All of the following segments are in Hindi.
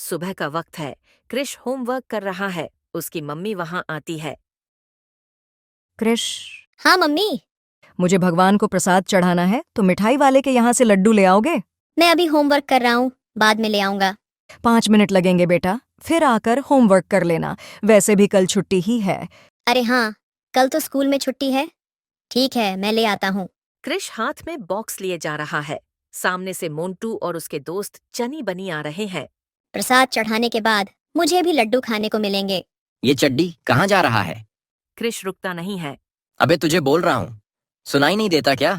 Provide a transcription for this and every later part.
सुबह का वक्त है। क्रिश होमवर्क कर रहा है। उसकी मम्मी वहां आती है। क्रिश, हाँ मम्मी, मुझे भगवान को प्रसाद चढ़ाना है तो मिठाई वाले के यहाँ से लड्डू ले आओगे? मैं अभी होमवर्क कर रहा हूँ, बाद में ले आऊंगा। 5 मिनट लगेंगे बेटा, फिर आकर होमवर्क कर लेना। वैसे भी कल छुट्टी ही है। अरे हाँ, कल तो स्कूल में छुट्टी है। ठीक है, मैं ले आता हूँ। क्रिश हाथ में बॉक्स लिए जा रहा है। सामने से मोंटू और उसके दोस्त चनी बनी आ रहे हैं। प्रसाद चढ़ाने के बाद मुझे भी लड्डू खाने को मिलेंगे। ये चड्डी कहाँ जा रहा है? क्रिश रुकता नहीं है। अबे तुझे बोल रहा हूँ, सुनाई नहीं देता क्या?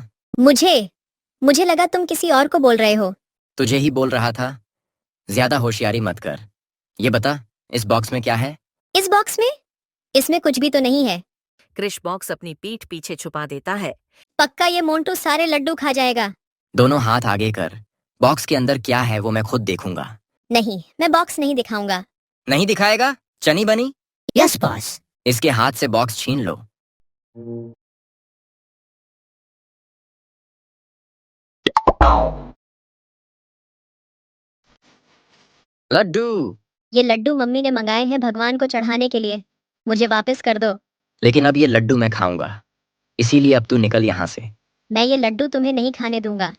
मुझे लगा तुम किसी और को बोल रहे हो। तुझे ही बोल रहा था। ज्यादा होशियारी मत कर। ये बता, इस बॉक्स में क्या है? इस बॉक्स में? इसमें कुछ भी तो नहीं है। क्रिश बॉक्स अपनी पीठ पीछे छुपा देता है। पक्का ये मोंटू सारे लड्डू खा जाएगा। दोनों हाथ आगे कर। बॉक्स के अंदर क्या है वो मैं खुद देखूंगा। नहीं, मैं बॉक्स नहीं दिखाऊंगा। नहीं दिखाएगा? चनी बनी, यस बॉस। इसके हाथ से बॉक्स छीन लो। लड्डू। ये लड्डू मम्मी ने मंगाए हैं भगवान को चढ़ाने के लिए। मुझे वापस कर दो। लेकिन अब ये लड्डू मैं खाऊंगा, इसीलिए अब तू निकल यहाँ से। मैं ये लड्डू तुम्हें नहीं खाने दूंगा।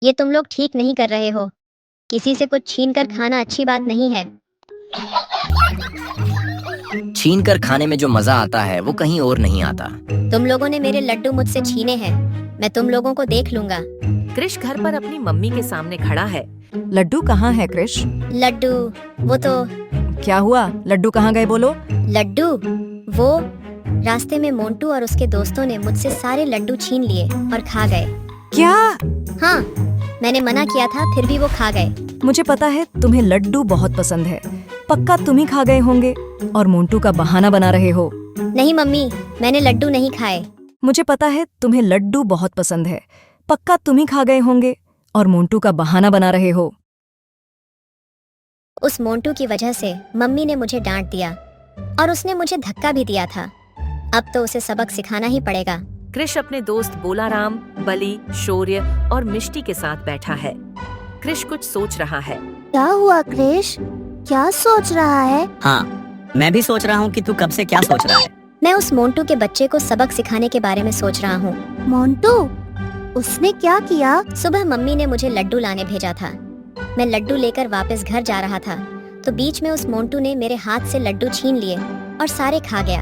ये तुम लोग ठीक नहीं कर रहे हो। किसी से कुछ छीन कर खाना अच्छी बात नहीं है। छीन कर खाने में जो मजा आता है वो कहीं और नहीं आता। तुम लोगों ने मेरे लड्डू मुझसे छीने हैं। मैं तुम लोगों को देख लूंगा। क्रिश घर पर अपनी मम्मी के सामने खड़ा है। लड्डू कहाँ है क्रिश? लड्डू? वो तो क्या हुआ? लड्डू कहाँ गए बोलो? लड्डू वो रास्ते में मोंटू और उसके दोस्तों ने मुझसे सारे लड्डू छीन लिए और खा गए। क्या? हाँ, मैंने मना किया था फिर भी वो खा गए। मुझे पता है तुम्हें लड्डू बहुत पसंद है। पक्का तुम ही खा गए होंगे और मोंटू का बहाना बना रहे हो। नहीं मम्मी, मैंने लड्डू नहीं खाए। मुझे पता है तुम्हें लड्डू बहुत पसंद है। पक्का तुम ही खा गए होंगे और मोंटू का बहाना बना रहे हो। उस मोंटू की वजह से मम्मी ने मुझे डांट दिया और उसने मुझे धक्का भी दिया था। अब तो उसे सबक सिखाना ही पड़ेगा। क्रिश अपने दोस्त बोलाराम, बली, शौर्य और मिष्टी के साथ बैठा है। क्रिश कुछ सोच रहा है। क्या हुआ क्रिश? क्या सोच रहा है? हाँ, मैं भी सोच रहा हूँ कि तू कब से क्या सोच रहा है। मैं उस मोंटू के बच्चे को सबक सिखाने के बारे में सोच रहा हूँ। मोंटू? उसने क्या किया? सुबह मम्मी ने मुझे लड्डू लाने भेजा था। मैं लड्डू लेकर वापस घर जा रहा था तो बीच में उस मोंटू ने मेरे हाथ से लड्डू छीन लिए और सारे खा गया।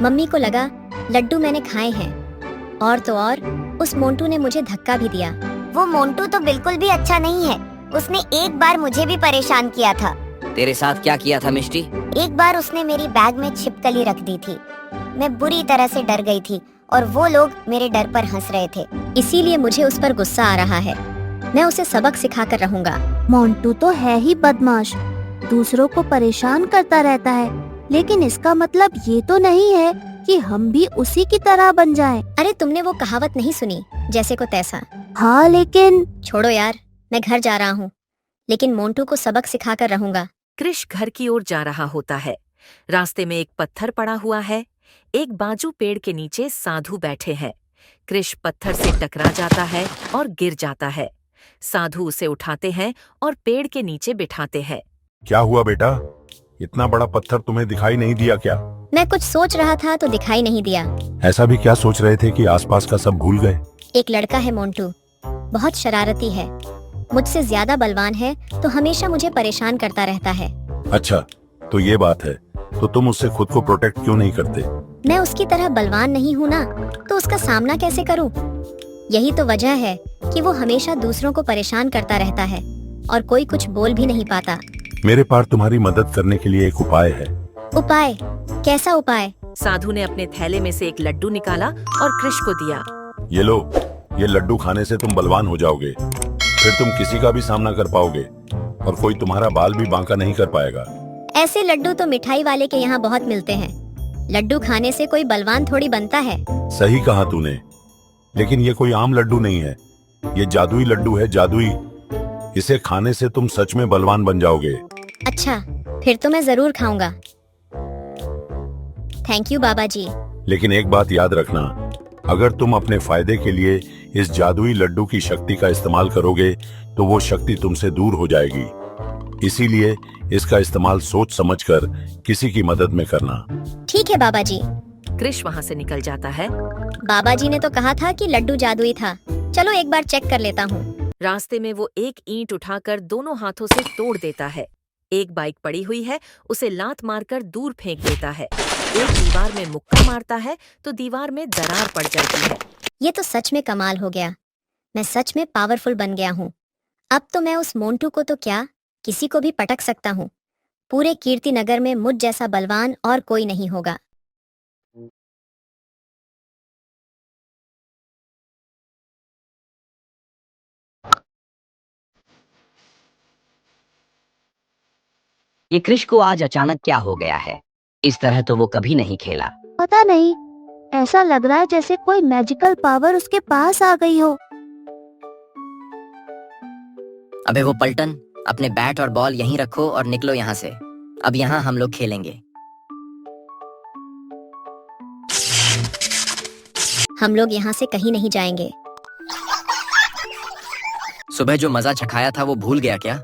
मम्मी को लगा लड्डू मैंने खाए हैं और तो और उस मोंटू ने मुझे धक्का भी दिया। वो मोंटू तो बिल्कुल भी अच्छा नहीं है। उसने एक बार मुझे भी परेशान किया था। तेरे साथ क्या किया था मिष्टी? एक बार उसने मेरी बैग में छिपकली रख दी थी। मैं बुरी तरह से डर गई थी और वो लोग मेरे डर पर हंस रहे थे। इसीलिए मुझे उस पर गुस्सा आ रहा है। मैं उसे सबक सिखा कर रहूंगा। मोंटू तो है ही बदमाश, दूसरों को परेशान करता रहता है। लेकिन इसका मतलब ये तो नहीं है कि हम भी उसी की तरह बन जाएं। अरे तुमने वो कहावत नहीं सुनी, जैसे को तैसा? हाँ लेकिन छोड़ो यार, मैं घर जा रहा हूँ, लेकिन मोंटू को सबक सिखा कर रहूंगा। क्रिश घर की ओर जा रहा होता है। रास्ते में एक पत्थर पड़ा हुआ है। एक बाजू पेड़ के नीचे साधु बैठे हैं। क्रिश पत्थर से टकरा जाता है और गिर जाता है। साधु उसे उठाते हैं और पेड़ के नीचे बिठाते हैं। क्या हुआ बेटा? इतना बड़ा पत्थर तुम्हें दिखाई नहीं दिया क्या? मैं कुछ सोच रहा था तो दिखाई नहीं दिया। ऐसा भी क्या सोच रहे थे कि आसपास का सब भूल गए? एक लड़का है मोंटू, बहुत शरारती है, मुझसे ज्यादा बलवान है तो हमेशा मुझे परेशान करता रहता है। अच्छा, तो ये बात है। तो तुम उससे खुद को प्रोटेक्ट क्यों नहीं करते? मैं उसकी तरह बलवान नहीं हूँ ना, तो उसका सामना कैसे करूँ? यही तो वजह है कि वो हमेशा दूसरों को परेशान करता रहता है और कोई कुछ बोल भी नहीं पाता। मेरे पास तुम्हारी मदद करने के लिए एक उपाय है। उपाय? कैसा उपाय? साधु ने अपने थैले में से एक लड्डू निकाला और क्रिश को दिया। ये लो, ये लड्डू खाने से तुम बलवान हो जाओगे। फिर तुम किसी का भी सामना कर पाओगे और कोई तुम्हारा बाल भी बांका नहीं कर पाएगा। ऐसे लड्डू तो मिठाई वाले के यहाँ बहुत मिलते हैं। लड्डू खाने से कोई बलवान थोड़ी बनता है। सही कहा तूने, लेकिन ये कोई आम लड्डू नहीं है। ये जादुई लड्डू है, जादुई। इसे खाने से तुम सच में बलवान बन जाओगे। अच्छा, फिर तो मैं जरूर खाऊंगा। थैंक यू बाबा जी। लेकिन एक बात याद रखना, अगर तुम अपने फायदे के लिए इस जादुई लड्डू की शक्ति का इस्तेमाल करोगे तो वो शक्ति तुमसे दूर हो जाएगी। इसीलिए इसका इस्तेमाल सोच समझकर किसी की मदद में करना। ठीक है बाबा जी। कृष वहाँ से निकल जाता है। बाबा जी ने तो कहा था कि लड्डू जादुई था। चलो एक बार चेक कर लेता हूँ। रास्ते में वो एक ईंट उठाकर दोनों हाथों से तोड़ देता है। एक बाइक पड़ी हुई है, उसे लात मारकर दूर फेंक देता है। एक दीवार में मुक्का मारता है तो दीवार में दरार पड़ जाती है। ये तो सच में कमाल हो गया। मैं सच में पावरफुल बन गया हूँ। अब तो मैं उस मोंटू को तो क्या, किसी को भी पटक सकता हूँ। पूरे कीर्ति नगर में मुझ जैसा बलवान और कोई नहीं होगा। ये कृष को आज अचानक क्या हो गया है? इस तरह तो वो कभी नहीं खेला। पता नहीं, ऐसा लग रहा है जैसे कोई मैजिकल पावर उसके पास आ गई हो। अबे वो पलटन, अपने बैट और बॉल यहीं रखो और निकलो यहाँ से। अब यहाँ हम लोग खेलेंगे। हम लोग यहाँ से कहीं नहीं जाएंगे। सुबह जो मजा चखाया था वो भूल गया क्या?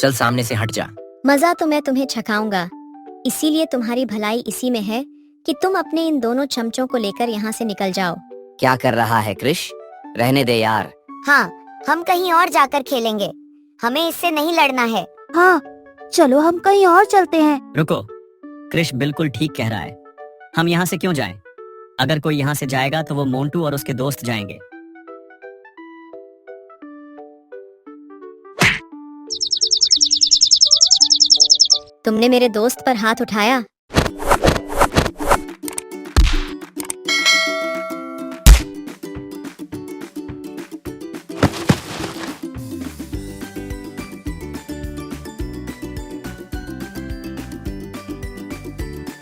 चल सामने से हट जा। मजा तो मैं तुम्हें छकाऊंगा। इसीलिए तुम्हारी भलाई इसी में है कि तुम अपने इन दोनों चमचों को लेकर यहाँ से निकल जाओ। क्या कर रहा है कृष? रहने दे यार। हाँ, हम कहीं और जाकर खेलेंगे। हमें इससे नहीं लड़ना है। हाँ, चलो हम कहीं और चलते हैं। रुको, कृष बिल्कुल ठीक कह रहा है। हम यहाँ से क्यों जाएं? अगर कोई यहाँ से जाएगा तो वो मोंटू और उसके दोस्त जाएंगे। तुमने मेरे दोस्त पर हाथ उठाया।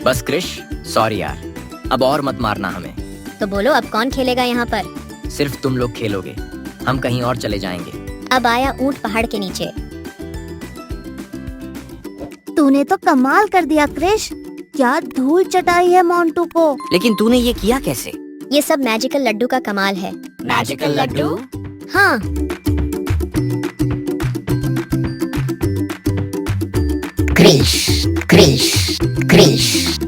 बस कृष, सॉरी यार, अब और मत मारना हमें। तो बोलो अब कौन खेलेगा यहाँ पर? सिर्फ तुम लोग खेलोगे, हम कहीं और चले जाएंगे। अब आया ऊंट पहाड़ के नीचे। तूने तो कमाल कर दिया कृष। क्या धूल चटाई है मोंटू को। लेकिन तूने ये किया कैसे? ये सब मैजिकल लड्डू का कमाल है। मैजिकल लड्डू? हाँ, क्रिश, क्रिश, क्रिश।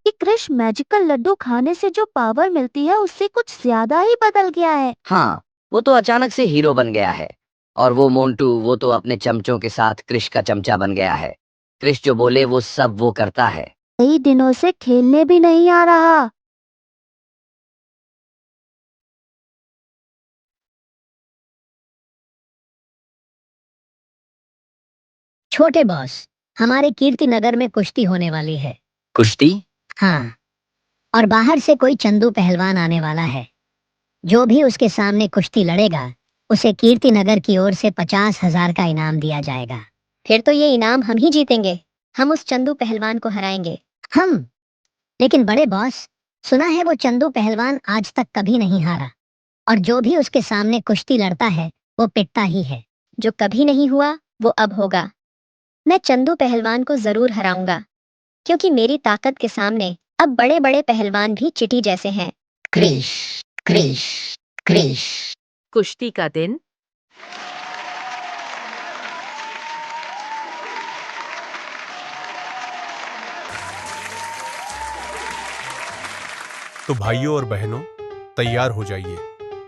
कि कृष मैजिकल लड्डू खाने से जो पावर मिलती है उससे कुछ ज्यादा ही बदल गया है। हाँ, वो तो अचानक से हीरो बन गया है। और वो मोंटू, वो तो अपने चमचों के साथ कृष का चमचा बन गया है। कृष जो बोले वो सब वो करता है। कई दिनों से खेलने भी नहीं आ रहा। छोटे बॉस, हमारे कीर्ति नगर में कुश्ती होने वाली है। कुश्ती? हाँ, और बाहर से कोई चंदू पहलवान आने वाला है। जो भी उसके सामने कुश्ती लड़ेगा उसे कीर्ति नगर की ओर से 50,000 का इनाम दिया जाएगा। फिर तो ये इनाम हम ही जीतेंगे। हम उस चंदू पहलवान को हराएंगे। हम? लेकिन बड़े बॉस, सुना है वो चंदू पहलवान आज तक कभी नहीं हारा, और जो भी उसके सामने कुश्ती लड़ता है वो पिटता ही है। जो कभी नहीं हुआ वो अब होगा। मैं चंदू पहलवान को जरूर हराऊंगा, क्योंकि मेरी ताकत के सामने अब बड़े बड़े पहलवान भी चिटी जैसे हैं। क्रिश, क्रिश, क्रिश। कुश्ती का दिन। तो भाइयों और बहनों, तैयार हो जाइए,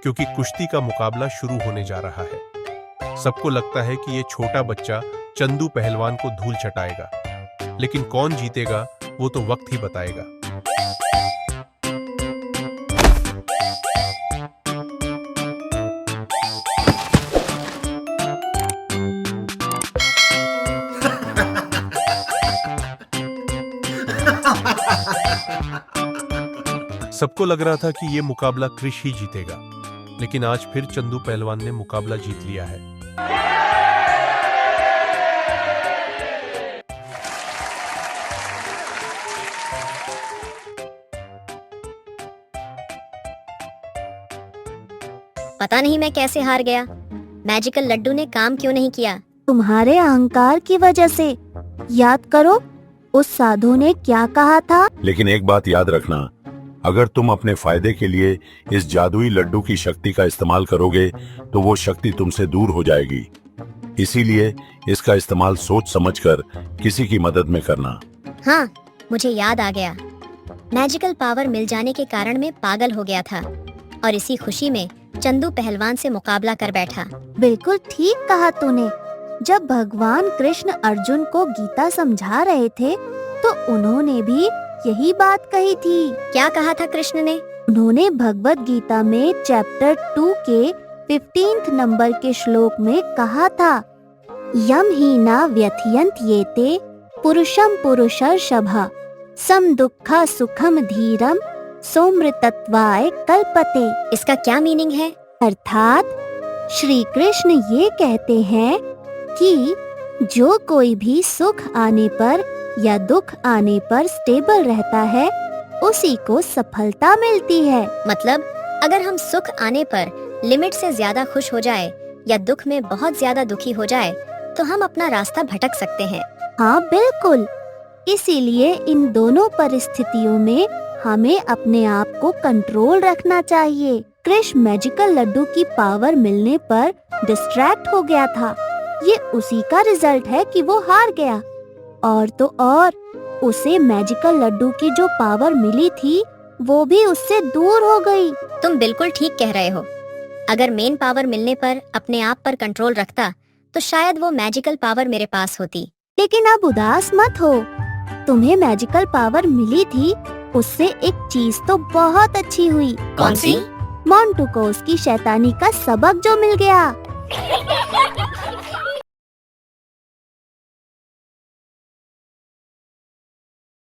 क्योंकि कुश्ती का मुकाबला शुरू होने जा रहा है। सबको लगता है कि ये छोटा बच्चा चंदू पहलवान को धूल चटाएगा, लेकिन कौन जीतेगा वो तो वक्त ही बताएगा। सबको लग रहा था कि ये मुकाबला कृष ही जीतेगा, लेकिन आज फिर चंदू पहलवान ने मुकाबला जीत लिया है। पता नहीं मैं कैसे हार गया। मैजिकल लड्डू ने काम क्यों नहीं किया। तुम्हारे अहंकार की वजह से। याद करो उस साधु ने क्या कहा था। लेकिन एक बात याद रखना, अगर तुम अपने फायदे के लिए इस जादुई लड्डू की शक्ति का इस्तेमाल करोगे तो वो शक्ति तुमसे दूर हो जाएगी। इसीलिए इसका इस्तेमाल सोच समझकर किसी की मदद में करना। हाँ, मुझे याद आ गया। मैजिकल पावर मिल जाने के कारण मैं पागल हो गया था और इसी खुशी में चंदू पहलवान से मुकाबला कर बैठा। बिल्कुल ठीक कहा तूने। जब भगवान कृष्ण अर्जुन को गीता समझा रहे थे तो उन्होंने भी यही बात कही थी। क्या कहा था कृष्ण ने? उन्होंने भगवत गीता में चैप्टर 2 के 15 नंबर के श्लोक में कहा था, यम ही ना व्यथयंत येते पुरुषम पुरुषर्षभा सम दुःखा सुखम धीरम सोमृतत्वाय कल्पते। इसका क्या मीनिंग है? अर्थात श्री कृष्ण ये कहते हैं कि जो कोई भी सुख आने पर या दुख आने पर स्टेबल रहता है उसी को सफलता मिलती है। मतलब अगर हम सुख आने पर लिमिट से ज्यादा खुश हो जाए या दुख में बहुत ज्यादा दुखी हो जाए तो हम अपना रास्ता भटक सकते हैं। हाँ बिल्कुल, इसीलिए इन दोनों परिस्थितियों में हमें अपने आप को कंट्रोल रखना चाहिए। कृष्ण मैजिकल लड्डू की पावर मिलने पर डिस्ट्रैक्ट हो गया था। ये उसी का रिजल्ट है कि वो हार गया। और तो और उसे मैजिकल लड्डू की जो पावर मिली थी वो भी उससे दूर हो गई। तुम बिल्कुल ठीक कह रहे हो। अगर मेन पावर मिलने पर अपने आप पर कंट्रोल रखता तो शायद वो मैजिकल पावर मेरे पास होती। लेकिन अब उदास मत हो, तुम्हें मैजिकल पावर मिली थी, उससे एक चीज तो बहुत अच्छी हुई। कौन सी? मोंटू को उसकी शैतानी का सबक जो मिल गया।